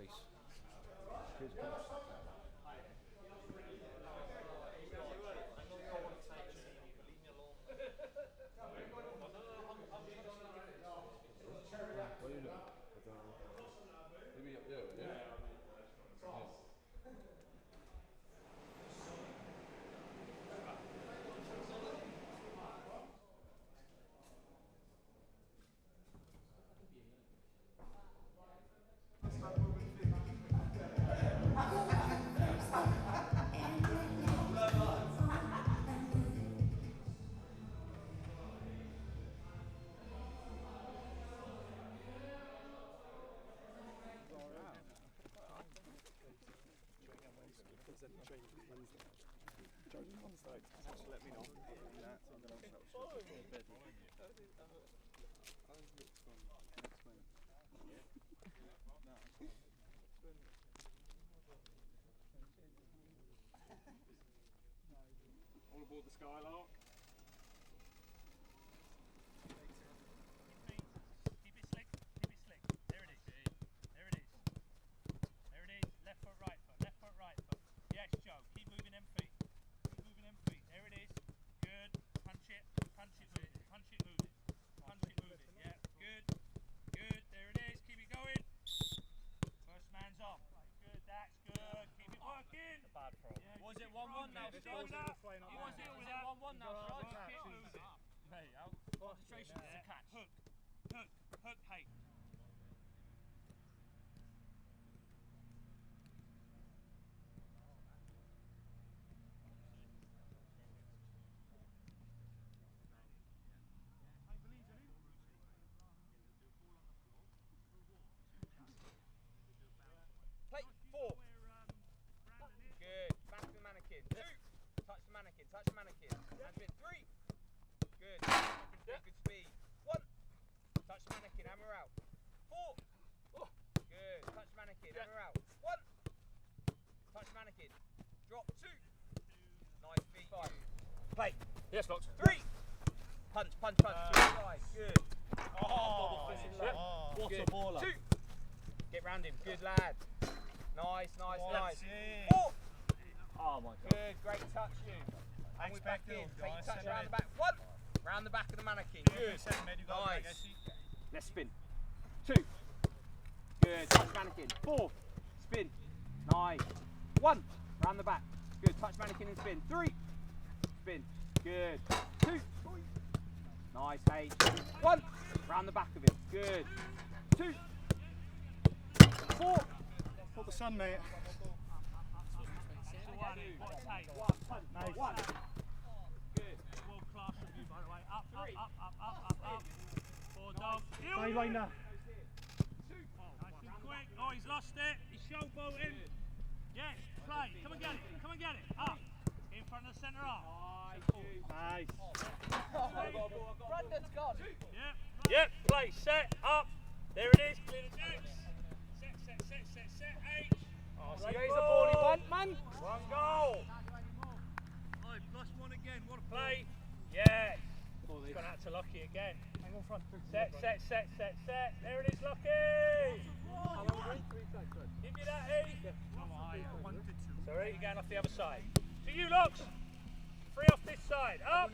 Peace. Cheers, boss. What are you doing? I don't know. Maybe up there, yeah? Let me know. All aboard the Skylark. Keep it slick, keep it slick. There it is. There it is. There it is. Left foot, right foot. Left foot, right foot. Yes, Joe. Keep moving them feet. Keep moving them feet. There it is. Good. Punch it. Punch it, move it. Punch it, move it. Punch it, move it. Yeah. Good. Good. There it is. Keep it going. First man's off. Good. That's good. Keep it working. A bad throw. Yeah, was it 1-1 now? Still with that. You was it with that. 1-1 now. Keep it moving. Mate, concentration is a catch. Hook. Hook. Hook. Hey. Plate 4. Good. Back to the mannequin. 2. Touch the mannequin. Touch the mannequin. Hands in. 3. Good. Good speed. 1. Touch the mannequin. Hammer out. 4. Good. Touch the mannequin. Hammer out. 1. Touch the mannequin. Drop. 2. Nice feet. 5. Plate. Yes, Fox. 3. Punch. Punch. Punch. To the side. Good. What Good. a baller. 2. Get round him. Good lad. Nice, nice, nice. 4. Oh my God. Good, great touch you. And we're back in. Take your touch round the back. 1. Round the back of the mannequin. Good. Nice. Let's spin. 2. Good. Touch mannequin. 4. Spin. Nice. 1. Round the back. Good. Touch mannequin and spin. 3. Spin. Good. 2. Nice, H. 1. Round the back of it. Good. 2. 4. For the sun, mate. Nice. 1. Good. World class of you, by the way. Up, up. 4 dogs. Eyeliner. Nice and quick. Oh, he's lost it. He's showboating. Yes, play. Come and get it. Come and get it. Up. In front of the centre arm. Nice. Brandon's gone. Yep. Yep. Play. Set. Up. There it is. Clear the decks. Set. H. Oh, so here's a bally punt, man. 1 goal. Oh, plus 1 again. What a play. Yes. It's gone out to Lucky again. Hang on front. Set. There it is, Lucky. Give me that, E. Sorry, you're going off the other side. To you, Locks. 3 off this side. Up.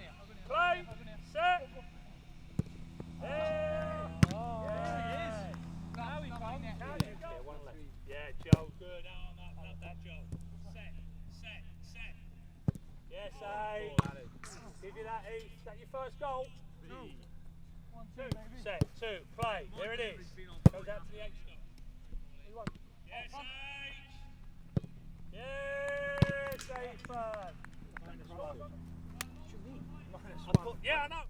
Play. Set. There. There he is. Now he comes. Yeah, 1 left. Yeah, Joe. Good. Up that, Joe. Set. Yes, A. Give you that, E. Is that your first goal? 2. 2. Set. 2. Play. There it is. Goes out to the H goal. Yes, H. Yes, H first. Yeah, I know.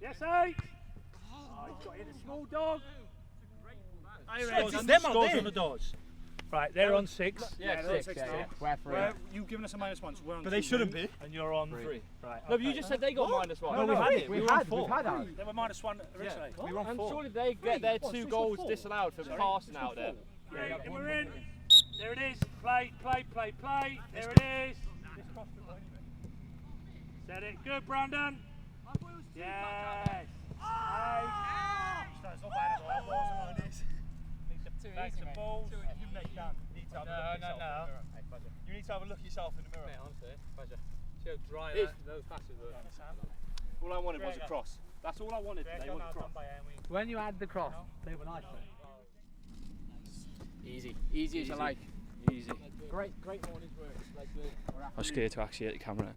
Yes, H. Oh, he's got in a small dog. It's them out there. The dogs. Right, they're on 6. Yeah, 6. We're 3. You've given us a -1, so we're on 2. But they shouldn't be. And you're on 3. Right. No, but you just said they got -1. No, we had it. We've had ours. They were -1 originally. We were on 4. And surely they get their 2 goals disallowed for passing out there. Yeah, and we're in. There it is. Play. There it is. Set it. Good, Brandon. Yes. That's not bad at all. Balls and like this. Need to back some balls. You make that. You need to have a look at yourself in the mirror. Hey, pleasure. You need to have a look at yourself in the mirror. Mate, honestly, pleasure. See how dry those passes were. All I wanted was a cross. That's all I wanted today was a cross. When you had the cross, they were nice. Easy. Easy as you like. Easy. Great morning's work. I was scared to actually hit the camera.